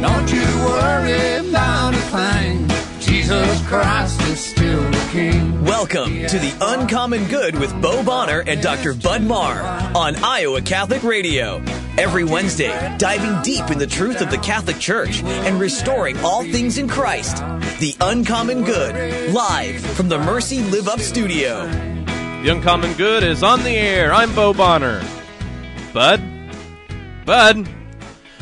Don't you worry about a thing. Jesus Christ is still the King. Welcome to The Uncommon Good with Bo Bonner and Dr. Bud Marr on Iowa Catholic Radio. Every Wednesday, diving deep in the truth of the Catholic Church and restoring all things in Christ. The Uncommon Good, live from the Mercy Live Up studio. The Uncommon Good is on the air. I'm Bo Bonner. Bud? Bud?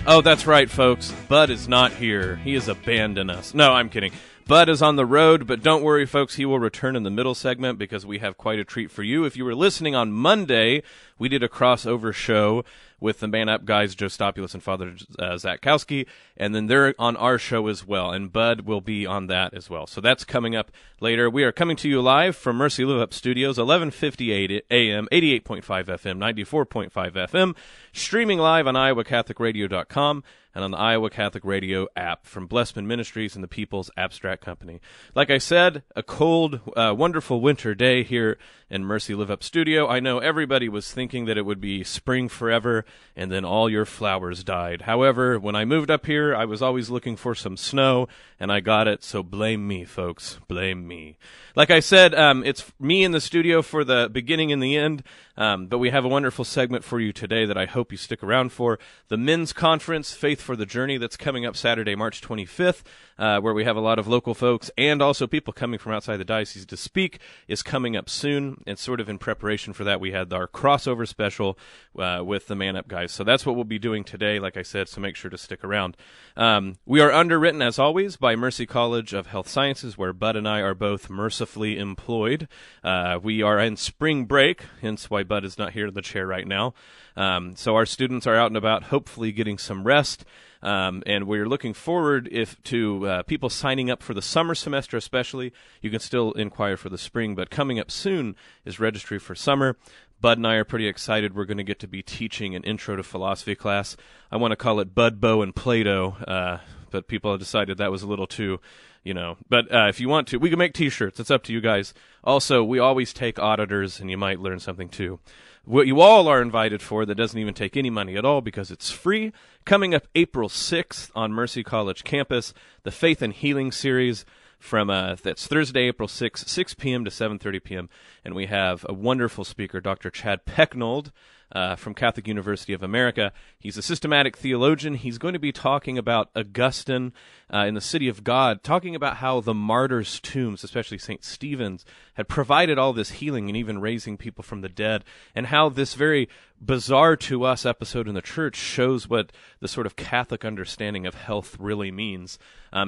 Oh, that's right, folks. Bud is not here. He has abandoned us. No, I'm kidding. Bud is on the road, but don't worry, folks. He will return in the middle segment because we have quite a treat for you. If you were listening on Monday, we did a crossover show with the Man Up guys, Joe Stopulus and Father Zatkowski, and then they're on our show as well, and Bud will be on that as well. So that's coming up later. We are coming to you live from Mercy Live Up Studios, 11:58 a.m., 88.5 FM, 94.5 FM, streaming live on iowacatholicradio.com and on the Iowa Catholic Radio app from Blessman Ministries and the People's Abstract Company. Like I said, a cold, wonderful winter day here in Mercy Live Up Studio. I know everybody was thinking that it would be spring forever and then all your flowers died. However, when I moved up here, I was always looking for some snow, and I got it, so blame me, folks. Blame me. Like I said, it's me in the studio for the beginning and the end, but we have a wonderful segment for you today that I hope you stick around for. The Men's Conference, Faith for the Journey, that's coming up Saturday, March 25th, where we have a lot of local folks and also people coming from outside the diocese to speak, is coming up soon. And sort of in preparation for that, we had our crossover special with the Man Up guys. So that's what we'll be doing today, like I said, so make sure to stick around. We are underwritten, as always, by Mercy College of Health Sciences, where Bud and I are both mercifully employed. We are in spring break, hence why Bud is not here in the chair right now. So our students are out and about, hopefully getting some rest. And we're looking forward to people signing up for the summer semester especially. You can still inquire for the spring, but coming up soon is registry for summer. Bud and I are pretty excited. We're going to get to be teaching an Intro to Philosophy class. I want to call it Bud, Bo, and Plato, but people have decided that was a little too, But if you want to, we can make T-shirts. It's up to you guys. Also, we always take auditors, and you might learn something too. What you all are invited for that doesn't even take any money at all because it's free. Coming up April 6th on Mercy College campus, the Faith and Healing series from that's Thursday, April 6th, 6 p.m. to 7:30 p.m. And we have a wonderful speaker, Dr. Chad Pecknold, from Catholic University of America. He's a systematic theologian. He's going to be talking about Augustine in the City of God, talking about how the martyrs' tombs, especially St. Stephen's, had provided all this healing and even raising people from the dead, and how this very bizarre to us episode in the church shows what the sort of Catholic understanding of health really means.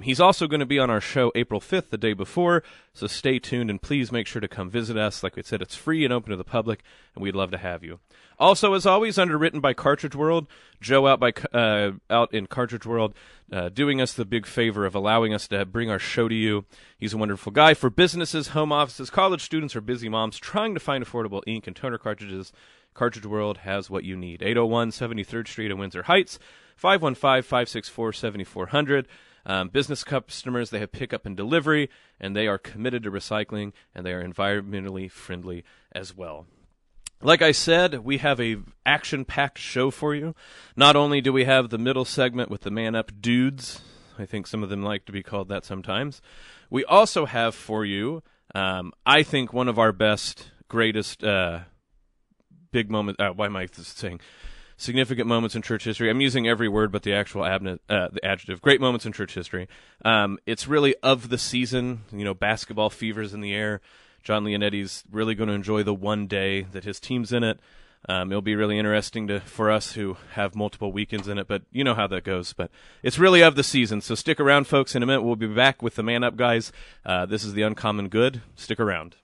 He's also going to be on our show April 5th, the day before, so stay tuned and please make sure to come visit us. Like we said, it's free and open to the public, and we'd love to have you. Also, as always, underwritten by Cartridge World. Joe out in Cartridge World doing us the big favor of allowing us to bring our show to you. He's a wonderful guy. For businesses, home offices, college students, or busy moms trying to find affordable ink and toner cartridges, Cartridge World has what you need. 801 73rd Street in Windsor Heights, 515-564-7400. Business customers, they have pickup and delivery, and they are committed to recycling, and they are environmentally friendly as well. Like I said, we have a action-packed show for you. Not only do we have the middle segment with the Man Up dudes, I think some of them like to be called that sometimes, we also have for you, I think, one of our best, greatest big moments, why am I saying significant moments in church history? I'm using every word but the actual the adjective. Great moments in church history. It's really of the season, basketball fever's in the air. John Leonetti's really going to enjoy the one day that his team's in it. It'll be really interesting for us who have multiple weekends in it, but you know how that goes. But it's really of the season, so stick around, folks. In a minute, we'll be back with the Man Up guys. This is the Uncommon Good. Stick around.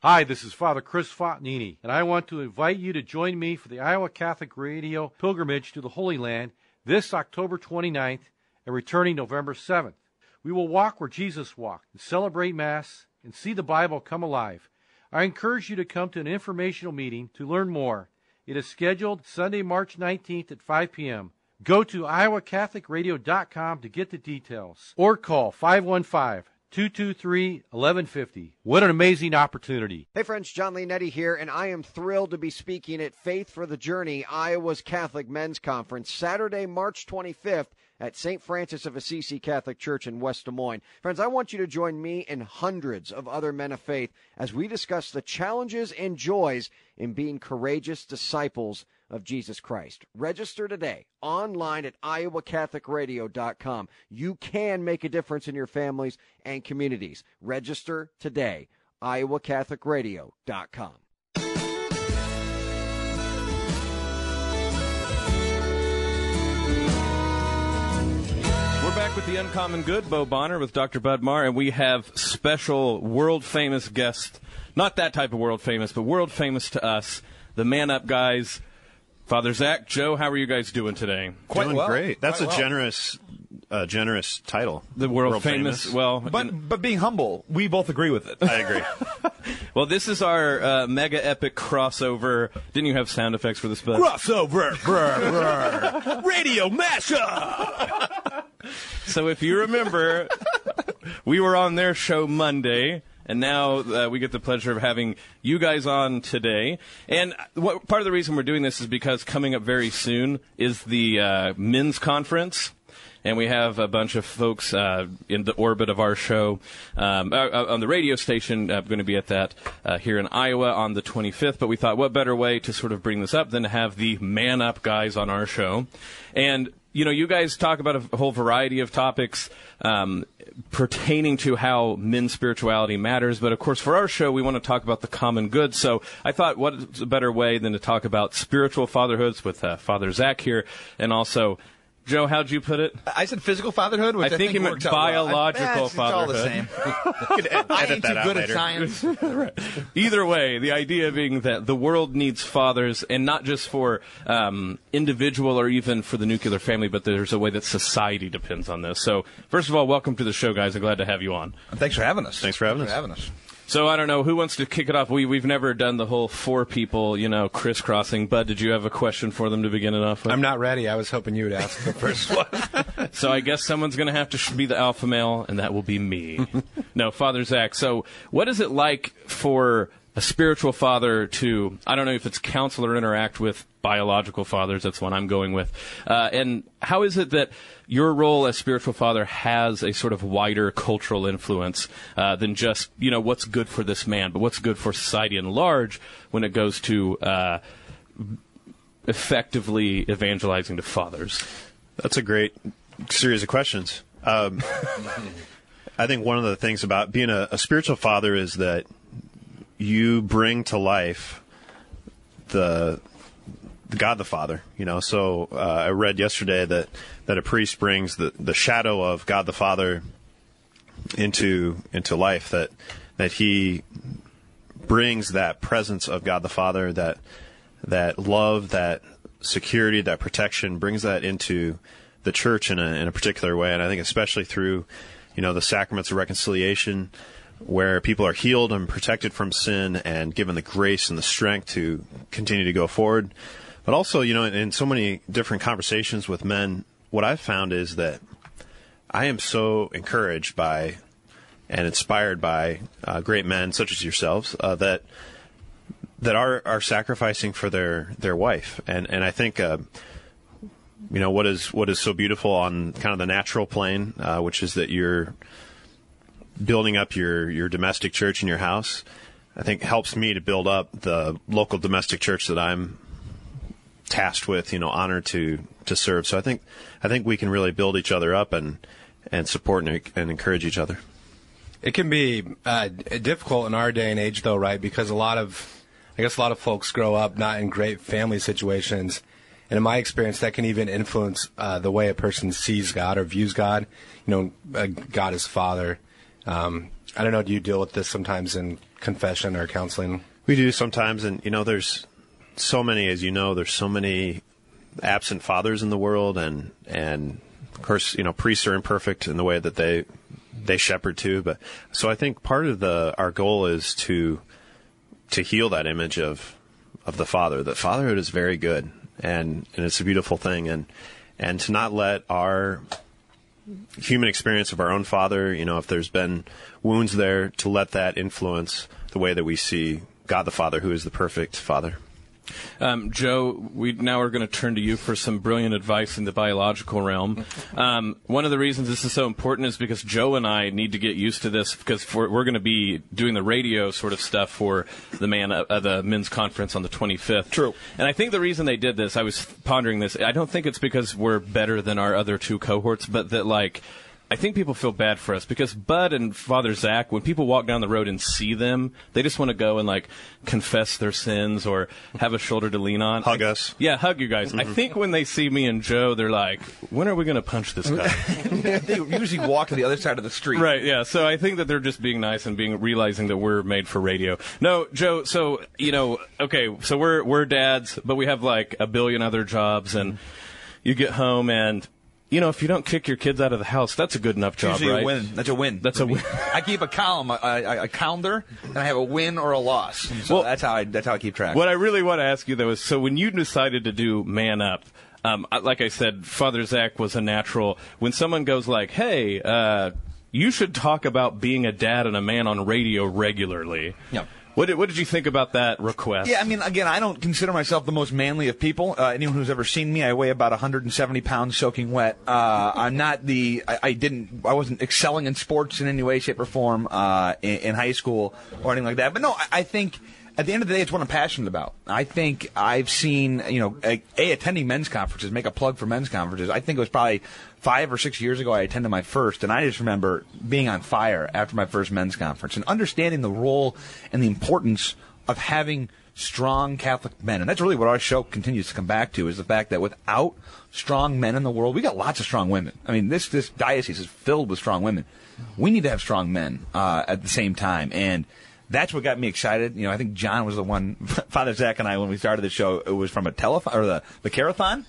Hi, this is Father Chris Fontanini, and I want to invite you to join me for the Iowa Catholic Radio Pilgrimage to the Holy Land this October 29th and returning November 7th. We will walk where Jesus walked and celebrate Mass and see the Bible come alive. I encourage you to come to an informational meeting to learn more. It is scheduled Sunday, March 19th at 5 p.m. Go to iowacatholicradio.com to get the details or call 515 223-1150. What an amazing opportunity. Hey friends, John Leonetti here, and I am thrilled to be speaking at Faith for the Journey, Iowa's Catholic Men's Conference, Saturday, March 25th at St. Francis of Assisi Catholic Church in West Des Moines. Friends, I want you to join me and hundreds of other men of faith as we discuss the challenges and joys in being courageous disciples of Jesus Christ. Register today online at iowacatholicradio.com. You can make a difference in your families and communities. Register today, iowacatholicradio.com. We're back with the Uncommon Good, Bo Bonner with Dr. Bud Marr, and we have special world-famous guest, not that type of world-famous, but world-famous to us, the Man Up guys, Father Zach, Joe. How are you guys doing today? Doing great. That's a generous title. The world famous. Well, but being humble, we both agree with it. I agree. Well, this is our mega epic crossover. Didn't you have sound effects for this, Bud? Crossover, radio mashup. So if you remember, we were on their show Monday. And now we get the pleasure of having you guys on today. And part of the reason we're doing this is because coming up very soon is the men's conference. And we have a bunch of folks in the orbit of our show on the radio station going to be at that here in Iowa on the 25th. But we thought, what better way to sort of bring this up than to have the Man Up guys on our show. And, you know, you guys talk about a whole variety of topics pertaining to how men's spirituality matters. But, of course, for our show, we want to talk about the common good. So I thought, what's a better way than to talk about spiritual fatherhoods with Father Zach here, and also, Joe, how'd you put it? I said physical fatherhood, which I think he meant biological fatherhood. It's all the same. I ain't too good at science. Right. Either way, the idea being that the world needs fathers, and not just for individual or even for the nuclear family, but there's a way that society depends on this. So, first of all, welcome to the show, guys. I'm glad to have you on. Thanks for having us. Thanks for having us. So, I don't know, who wants to kick it off? We've never done the whole four people, crisscrossing. Bud, did you have a question for them to begin it off with? I'm not ready. I was hoping you would ask the first one. So I guess someone's going to have to be the alpha male, and that will be me. No, Father Zach, so what is it like for a spiritual father to, I don't know if it's counsel or interact with biological fathers, that's one I'm going with, and how is it that your role as spiritual father has a sort of wider cultural influence than just, what's good for this man, but what's good for society in large when it goes to effectively evangelizing to fathers? That's a great series of questions. I think one of the things about being a spiritual father is that you bring to life the God the Father, So I read yesterday that a priest brings the shadow of God the Father into life, that he brings that presence of God the Father, that love, that security, that protection, brings that into the church in a particular way. And I think especially through, the sacraments of reconciliation, where people are healed and protected from sin and given the grace and the strength to continue to go forward. But also, in so many different conversations with men, what I've found is that I am so encouraged by and inspired by great men such as yourselves that are sacrificing for their wife. And I think, what is so beautiful on kind of the natural plane, which is that you're building up your domestic church in your house, I think helps me to build up the local domestic church that I'm tasked with, honored to serve. So I think we can really build each other up and support and encourage each other. It can be difficult in our day and age, though, right? Because a lot of folks grow up not in great family situations. And in my experience, that can even influence the way a person sees God or views God. God as Father. I don't know, do you deal with this sometimes in confession or counseling? We do sometimes, and, there's so many, as there's so many absent fathers in the world, and of course, priests are imperfect in the way that they shepherd too. But so I think part of our goal is to heal that image of the father. That fatherhood is very good, and it's a beautiful thing, and to not let our human experience of our own father, if there's been wounds there, to let that influence the way that we see God the Father, who is the perfect Father. Joe, we now are going to turn to you for some brilliant advice in the biological realm. One of the reasons this is so important is because Joe and I need to get used to this, because we're going to be doing the radio sort of stuff for the men's conference on the 25th. True. And I think the reason they did this, I was pondering this, I don't think it's because we're better than our other two cohorts, but that, I think people feel bad for us because Bud and Father Zach, when people walk down the road and see them, they just want to go and confess their sins or have a shoulder to lean on. Hug us. Yeah, hug you guys. I think when they see me and Joe, they're like, when are we going to punch this guy? They usually walk to the other side of the street. Right, yeah. So I think that they're just being nice and realizing that we're made for radio. No, Joe, so, okay, so we're dads, but we have a billion other jobs, and you get home and... if you don't kick your kids out of the house, that's a good enough job, usually right? a win. That's a win. That's a win. I keep a column, a calendar, and I have a win or a loss. So that's how I keep track. What I really want to ask you, though, is so when you decided to do Man Up, like I said, Father Zach was a natural. When someone goes hey, you should talk about being a dad and a man on radio regularly. Yeah. What did you think about that request? Yeah, again, I don't consider myself the most manly of people. Anyone who's ever seen me, I weigh about 170 pounds soaking wet. I'm not I wasn't excelling in sports in any way, shape, or form in high school or anything like that. But no, I think at the end of the day, it's what I'm passionate about. I think I've seen, attending men's conferences, make a plug for men's conferences. I think it was probably 5 or 6 years ago I attended my first, and I just remember being on fire after my first men's conference and understanding the role and the importance of having strong Catholic men. And that's really what our show continues to come back to, is the fact that without strong men in the world, we got lots of strong women. This diocese is filled with strong women. We need to have strong men at the same time, and that's what got me excited. I think John was the one, Father Zach and I, when we started the show, it was from a telethon, or the Carathon.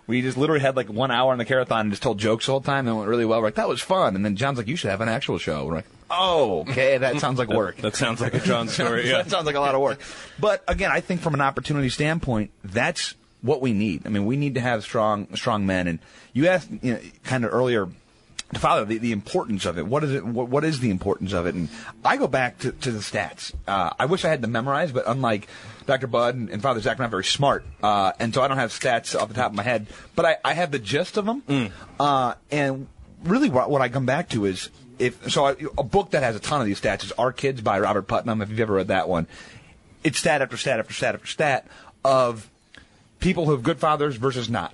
We just literally had 1 hour on the Carathon and just told jokes the whole time, and it went really well. We're like, that was fun. And then John's like, you should have an actual show. We're like, oh, okay, that sounds like work. That sounds like a John story, yeah. That sounds like a lot of work. But again, I think from an opportunity standpoint, that's what we need. We need to have strong men. And you asked kind of earlier, Father, the importance of it. What is it? What is the importance of it? And I go back to the stats. I wish I had them memorized, but unlike Dr. Bud and Father Zach, I'm not very smart, and so I don't have stats off the top of my head. But I have the gist of them. And really, what I come back to is a book that has a ton of these stats is Our Kids by Robert Putnam. If you've ever read that one, it's stat after stat after stat after stat of people who have good fathers versus not.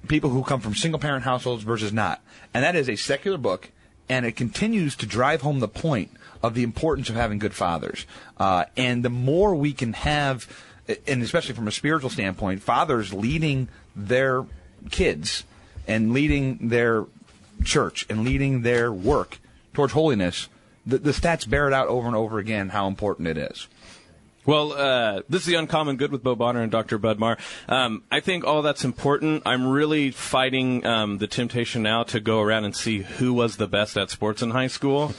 People who come from single-parent households versus not. And that is a secular book, and it continues to drive home the point of the importance of having good fathers. And the more we can have, and especially from a spiritual standpoint, fathers leading their kids and leading their church and leading their work towards holiness, the stats bear it out over and over again how important it is. Well, this is The Uncommon Good with Bo Bonner and Dr. Bud Marr. I think all that's important. I'm really fighting the temptation now to go around and see who was the best at sports in high school.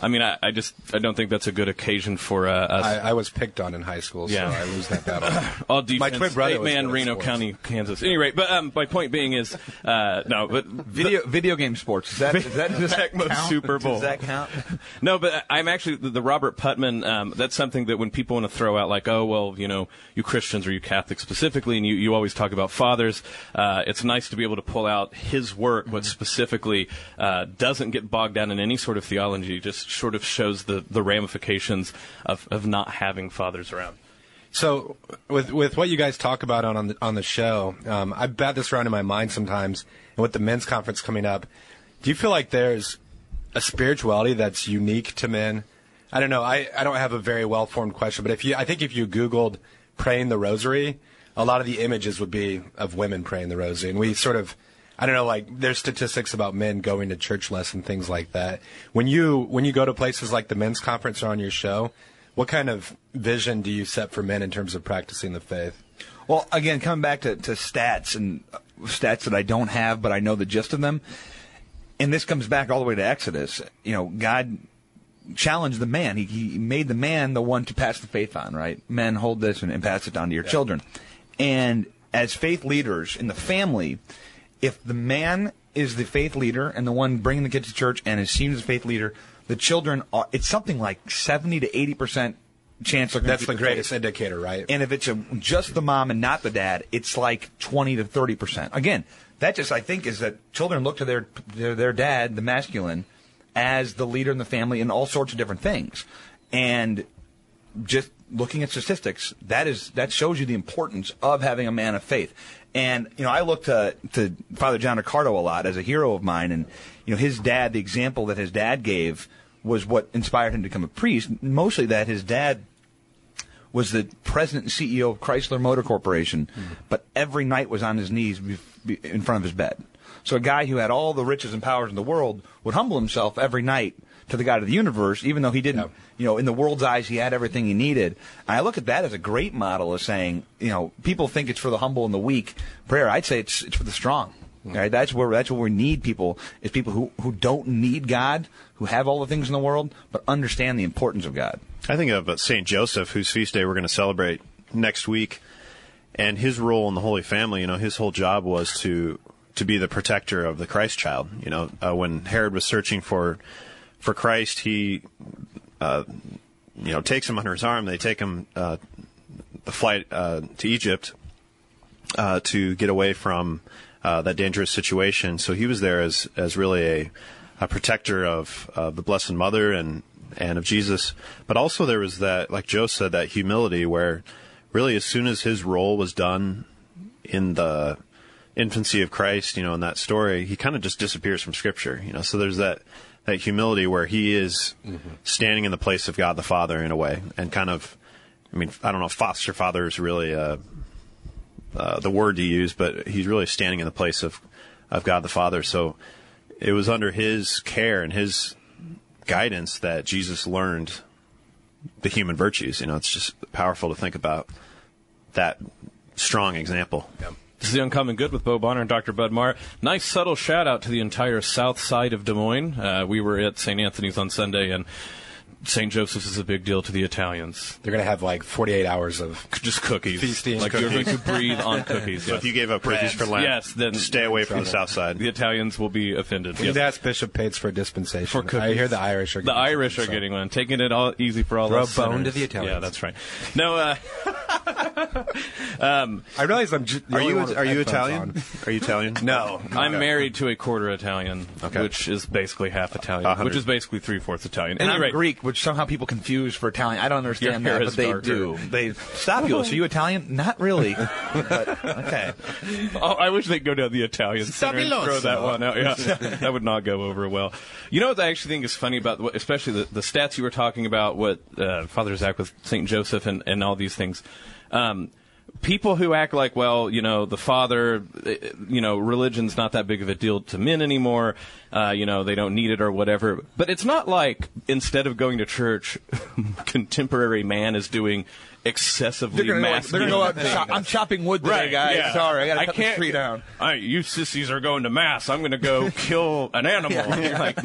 I don't think that's a good occasion for us. I was picked on in high school, so I lose that battle. All defense, my twin brother was man, Reno County, Kansas. At any rate, but my point being is, no, but video game sports. Does that count? Super Bowl. Does that count? No, but I'm actually the Robert Putnam. That's something that when people want to throw out you Christians or you Catholics specifically, and you always talk about fathers, it's nice to be able to pull out his work, but specifically doesn't get bogged down in any sort of theology, just sort of shows the ramifications of not having fathers around. So with what you guys talk about on the show, I bat this around in my mind sometimes, and with the men's conference coming up, do you feel like there's a spirituality that's unique to men? I don't know. I don't have a very well-formed question, but I think if you Googled praying the rosary, a lot of the images would be of women praying the rosary. And we sort of, I don't know, there's statistics about men going to church less and things like that. When you go to places like the men's conference or on your show, what kind of vision do you set for men in terms of practicing the faith? Well, again, coming back to stats and stats that I don't have, but I know the gist of them. And this comes back all the way to Exodus. God challenged the man. He made the man the one to pass the faith on, right? Men, hold this and pass it down to your children. And as faith leaders in the family, if the man is the faith leader and the one bringing the kids to church and is seen as a faith leader, the children are, it's something like 70 to 80% chance they're going to That's the greatest indicator, right? And if it's just the mom and not the dad, it's like 20 to 30%. Again, that just, I think, is that children look to their dad, the masculine, as the leader in the family in all sorts of different things. And just looking at statistics, that shows you the importance of having a man of faith. And, I look to Father John Ricardo a lot as a hero of mine. And, his dad, the example that his dad gave was what inspired him to become a priest. Mostly that his dad was the president and CEO of Chrysler Motor Corporation, but every night was on his knees in front of his bed. So a guy who had all the riches and powers in the world would humble himself every night to the God of the universe, even though he didn't, in the world's eyes, he had everything he needed. And I look at that as a great model of saying, people think it's for the humble and the weak prayer. I'd say it's for the strong. Right? That's where we need people, is people who don't need God, who have all the things in the world, but understand the importance of God. I think of St. Joseph, whose feast day we're going to celebrate next week, and his role in the Holy Family. His whole job was to be the protector of the Christ child. When Herod was searching for Christ, he takes him under his arm. They take him the flight to Egypt to get away from that dangerous situation. So he was there as really a protector of the Blessed Mother and of Jesus. But also there was that, like Joe said, that humility where really as soon as his role was done in the infancy of Christ, in that story, he kind of just disappears from Scripture. So there's that humility where he is standing in the place of God the Father in a way, and kind of, I don't know if foster father is really the word to use, but he's really standing in the place of God the Father. So it was under his care and his guidance that Jesus learned the human virtues. It's just powerful to think about that strong example. Yeah. This is The Uncommon Good with Bo Bonner and Dr. Bud Marr. Nice subtle shout out to the entire south side of Des Moines. We were at St. Anthony's on Sunday, and St. Joseph's is a big deal to the Italians. They're going to have like 48 hours of just cookies. Feasting. Like cookies. You're going to breathe on cookies. So if you gave up cookies for Lent, then stay away from the south side. The Italians will be offended. We'd ask Bishop Pates for a dispensation. For cookies. I hear the Irish are getting one. The Irish are getting one. Taking it all easy for all Throw us a bone sinners. to the Italians. Yeah, that's right. No, I realize I'm Are you Italian? Are you Italian? No. I'm married to a quarter Italian, which is basically half Italian, which is basically 3/4 Italian. And I'm Greek, which somehow people confuse for Italian. I don't understand Your hair that, is but they darker. do. They stop you. So you Italian? Not really. But, okay. Oh, I wish they'd go down the Italian center and throw that one out. Yeah, that would not go over well. You know what I actually think is funny about, especially the stats you were talking about, what Father Zach with St. Joseph and all these things. People who act like, well, the father, religion's not that big of a deal to men anymore, they don't need it or whatever. But it's not like instead of going to church, contemporary man is doing excessively masculine. They're going to go out and I'm chopping wood today, guys. Yeah. Sorry, I got to cut the tree down. You sissies are going to mass. I'm going to go kill an animal. Yeah. Like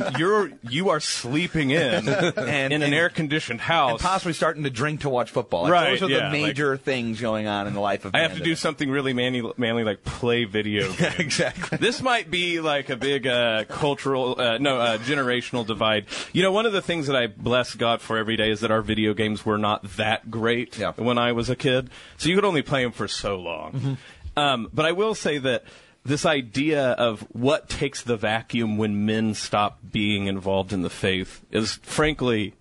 you are sleeping in an air-conditioned house. And possibly starting to drink to watch football. Like, Right, those are yeah, the major things going on in the life of I man have to today. do something really manly like play video games. Yeah, exactly. This might be like a big generational divide. One of the things that I bless God for every day is that our video games were not that great when I was a kid. So you could only play them for so long. Mm-hmm. But I will say that this idea of what takes the vacuum when men stop being involved in the faith is, frankly,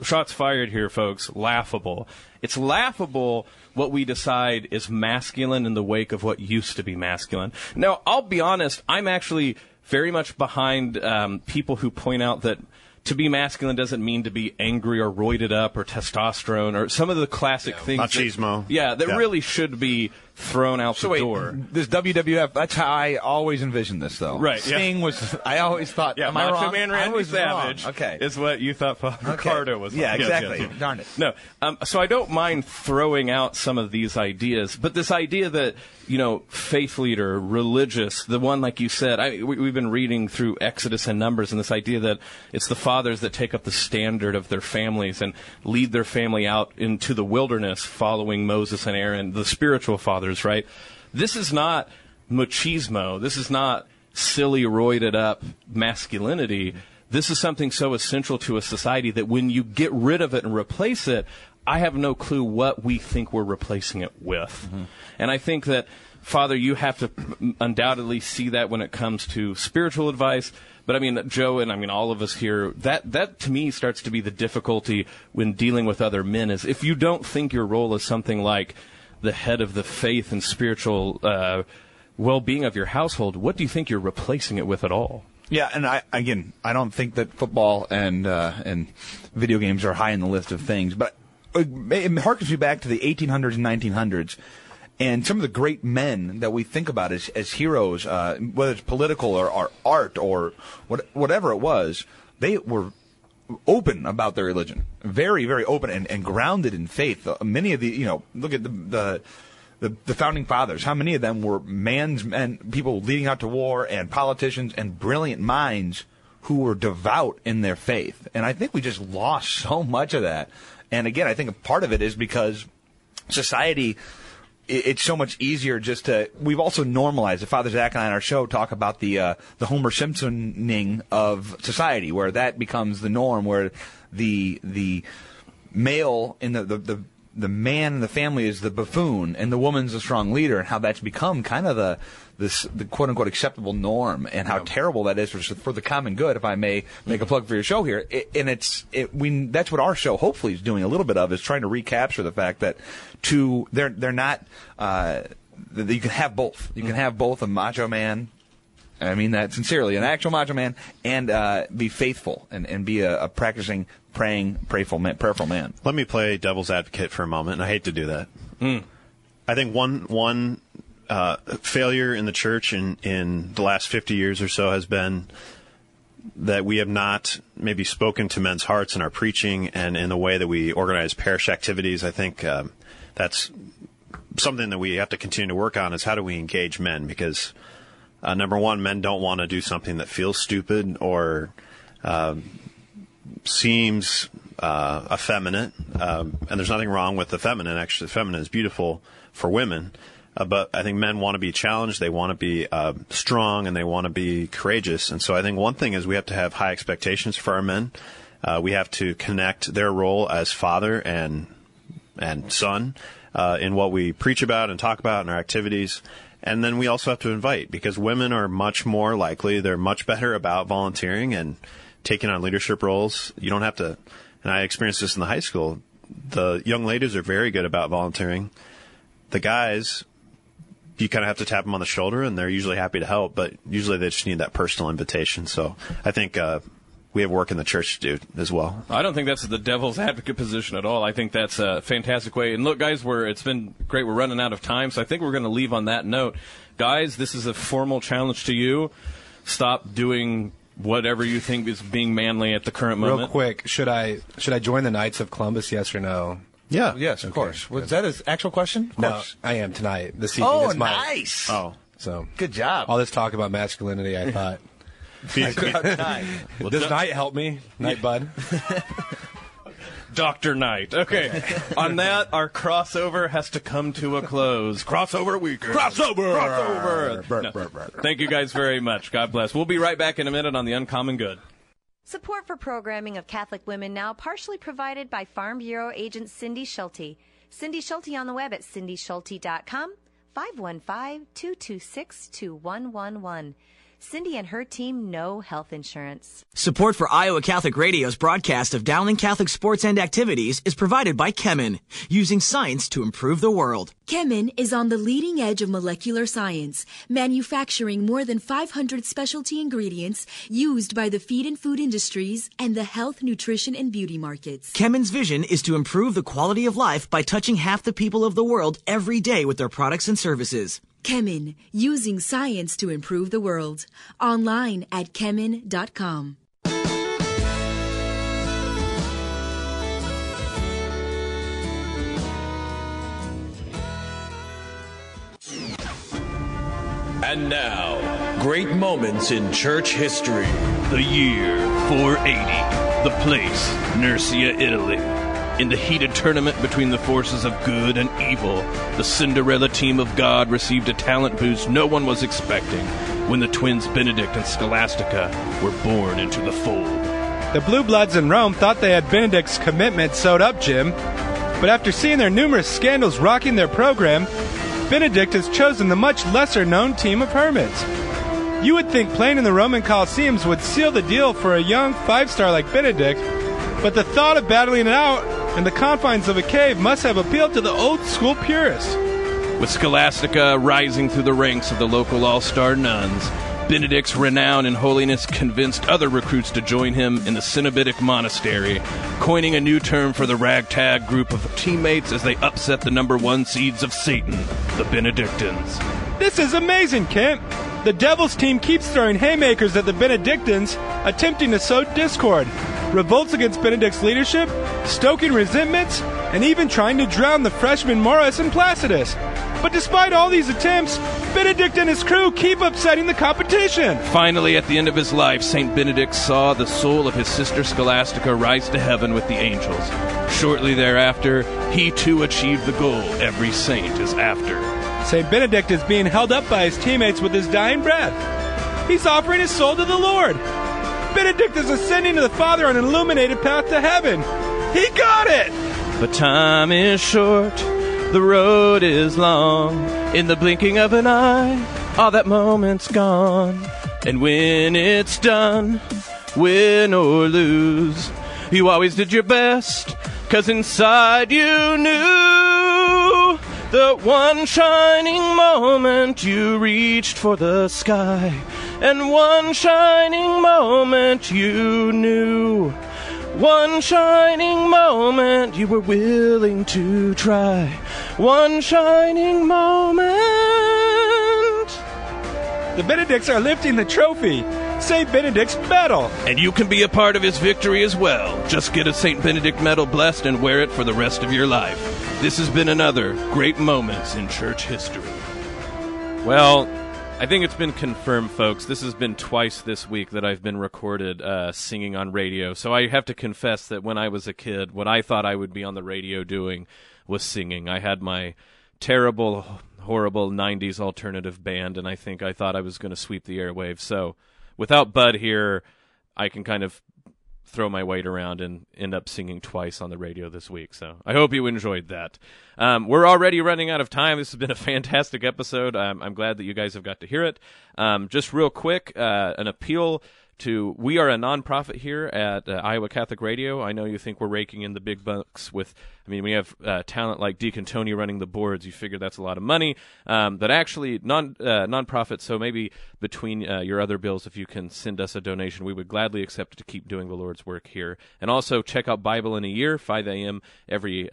shots fired here, folks, laughable. It's laughable what we decide is masculine in the wake of what used to be masculine. Now, I'll be honest, I'm actually very much behind people who point out that to be masculine doesn't mean to be angry or roided up or testosterone or some of the classic things. Machismo. That really should be thrown out the door. This WWF, that's how I always envisioned this, though. Right. Sting was, I always thought, am I Macho wrong? Man Randy Savage is what you thought Ricardo was. Yeah, like. exactly. Yes. Darn it. No, so I don't mind throwing out some of these ideas, but this idea that, faith leader, religious, the one, like you said, we've been reading through Exodus and Numbers, and this idea that it's the fathers that take up the standard of their families and lead their family out into the wilderness following Moses and Aaron, the spiritual fathers, right? This is not machismo. This is not silly, roided up masculinity. This is something so essential to a society that when you get rid of it and replace it, I have no clue what we think we're replacing it with. And I think that, Father, you have to undoubtedly see that when it comes to spiritual advice. But I mean, Joe, and I mean all of us here, that to me starts to be the difficulty when dealing with other men, is if you don't think your role is something like the head of the faith and spiritual well-being of your household, what do you think you're replacing it with at all? Yeah, and I don't think that football and video games are high in the list of things, but it harkens me back to the 1800s and 1900s, and some of the great men that we think about as heroes, whether it's political or art or whatever it was, they were open about their religion, very, very open and grounded in faith. Many of the, look at the founding fathers. How many of them were men, people leading out to war, and politicians and brilliant minds who were devout in their faith? And I think we just lost so much of that. And again, I think a part of it is because society, it's so much easier just to. We've also normalized. Father Zach and I on our show talk about the Homer Simpsoning of society, where that becomes the norm, where the male in the man in the family is the buffoon and the woman's the strong leader, and how that's become kind of the quote unquote acceptable norm, and how terrible that is for the common good, if I may make a plug for your show here. That's what our show hopefully is doing a little bit of, is trying to recapture the fact that they're not you can have both. You can have both a macho man, I mean that sincerely, an actual macho man, and be faithful and be a practicing, praying, prayerful man. Let me play devil's advocate for a moment, and I hate to do that. I think one failure in the church in the last 50 years or so has been that we have not maybe spoken to men's hearts in our preaching and in the way that we organize parish activities. I think that's something that we have to continue to work on, is how do we engage men? Because number one, men don't want to do something that feels stupid or seems effeminate. And there's nothing wrong with the feminine. Actually, the feminine is beautiful for women. But I think men want to be challenged, they want to be strong, and they want to be courageous. And so I think one thing is we have to have high expectations for our men. We have to connect their role as father and son in what we preach about and talk about in our activities. And then we also have to invite, because women are much more likely, they're much better about volunteering and taking on leadership roles. You don't have to, and I experienced this in the high school, the young ladies are very good about volunteering. The guys, you kind of have to tap them on the shoulder, and they're usually happy to help, but usually they just need that personal invitation. So I think we have work in the church to do as well. I don't think that's the devil's advocate position at all. I think that's a fantastic way. And look, guys, it's been great. We're running out of time, so I think we're going to leave on that note. Guys, this is a formal challenge to you. Stop doing whatever you think is being manly at the current moment. Real quick, should I join the Knights of Columbus, yes or no? Yeah. Yes, of course. Was that an actual question? No, I am tonight. This evening. Oh, nice. Oh. So good job. All this talk about masculinity, I thought. Does Knight help me? Knight Bud? Dr. Knight. Okay. On that, our crossover has to come to a close. Crossover weekend. Crossover. No. Thank you guys very much. God bless. We'll be right back in a minute on The Uncommon Good. Support for programming of Catholic Women Now partially provided by Farm Bureau agent Cindy Schulte. Cindy Schulte on the web at cindyschulte.com, 515-226-2111. Cindy and her team know health insurance. Support for Iowa Catholic Radio's broadcast of Dowling Catholic sports and activities is provided by Chemin, using science to improve the world. Chemin is on the leading edge of molecular science, manufacturing more than 500 specialty ingredients used by the feed and food industries and the health, nutrition, and beauty markets. Chemin's vision is to improve the quality of life by touching half the people of the world every day with their products and services. Chemin, using science to improve the world. Online at chemin.com. And now, great moments in church history. The year 480. The place, Nursia, Italy. In the heated tournament between the forces of good and evil, the Cinderella team of God received a talent boost no one was expecting when the twins Benedict and Scholastica were born into the fold. The Blue Bloods in Rome thought they had Benedict's commitment sewed up, Jim. But after seeing their numerous scandals rocking their program, Benedict has chosen the much lesser-known team of hermits. You would think playing in the Roman Colosseums would seal the deal for a young five-star like Benedict, but the thought of battling it out in the confines of a cave must have appealed to the old-school purists. With Scholastica rising through the ranks of the local all-star nuns, Benedict's renown and holiness convinced other recruits to join him in the Cenobitic monastery, coining a new term for the ragtag group of teammates as they upset the number one seeds of Satan, the Benedictines. This is amazing, Kent. The Devil's team keeps throwing haymakers at the Benedictines, attempting to sow discord, revolts against Benedict's leadership, stoking resentments, and even trying to drown the freshmen Morris and Placidus. But despite all these attempts, Benedict and his crew keep upsetting the competition. Finally, at the end of his life, St. Benedict saw the soul of his sister Scholastica rise to heaven with the angels. Shortly thereafter, he too achieved the goal every saint is after. St. Benedict is being held up by his teammates with his dying breath. He's offering his soul to the Lord. Benedict is ascending to the Father on an illuminated path to heaven. He got it! But time is short, the road is long. In the blinking of an eye, all that moment's gone. And when it's done, win or lose, you always did your best, 'cause inside you knew the one shining moment you reached for the sky. And one shining moment you knew, one shining moment you were willing to try, one shining moment. The Benedicts are lifting the trophy, St. Benedict's medal. And you can be a part of his victory as well. Just get a St. Benedict medal blessed and wear it for the rest of your life. This has been another Great Moments in Church History. Well, I think it's been confirmed, folks. This has been twice this week that I've been recorded singing on radio. So I have to confess that when I was a kid, what I thought I would be on the radio doing was singing. I had my terrible, horrible 90s alternative band, and I thought I was going to sweep the airwaves. So without Bud here, I can kind of throw my weight around and end up singing twice on the radio this week. So I hope you enjoyed that. We're already running out of time. This has been a fantastic episode. I'm glad that you guys have got to hear it. Just real quick, an appeal to, we are a nonprofit here at Iowa Catholic Radio. I know you think we're raking in the big bucks with, we have talent like Deacon Tony running the boards. You figure that's a lot of money. But actually, nonprofit, so maybe between your other bills, if you can send us a donation, we would gladly accept it to keep doing the Lord's work here. And also check out Bible in a Year, 5 a.m. every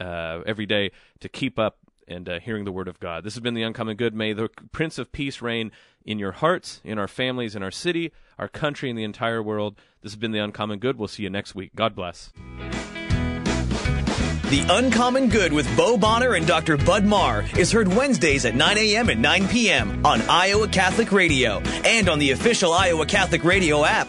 day to keep up and hearing the Word of God. This has been The Uncommon Good. May the Prince of Peace reign in your hearts, in our families, in our city, our country, and the entire world. This has been The Uncommon Good. We'll see you next week. God bless. The Uncommon Good with Bo Bonner and Dr. Bud Marr is heard Wednesdays at 9 a.m. and 9 p.m. on Iowa Catholic Radio and on the official Iowa Catholic Radio app.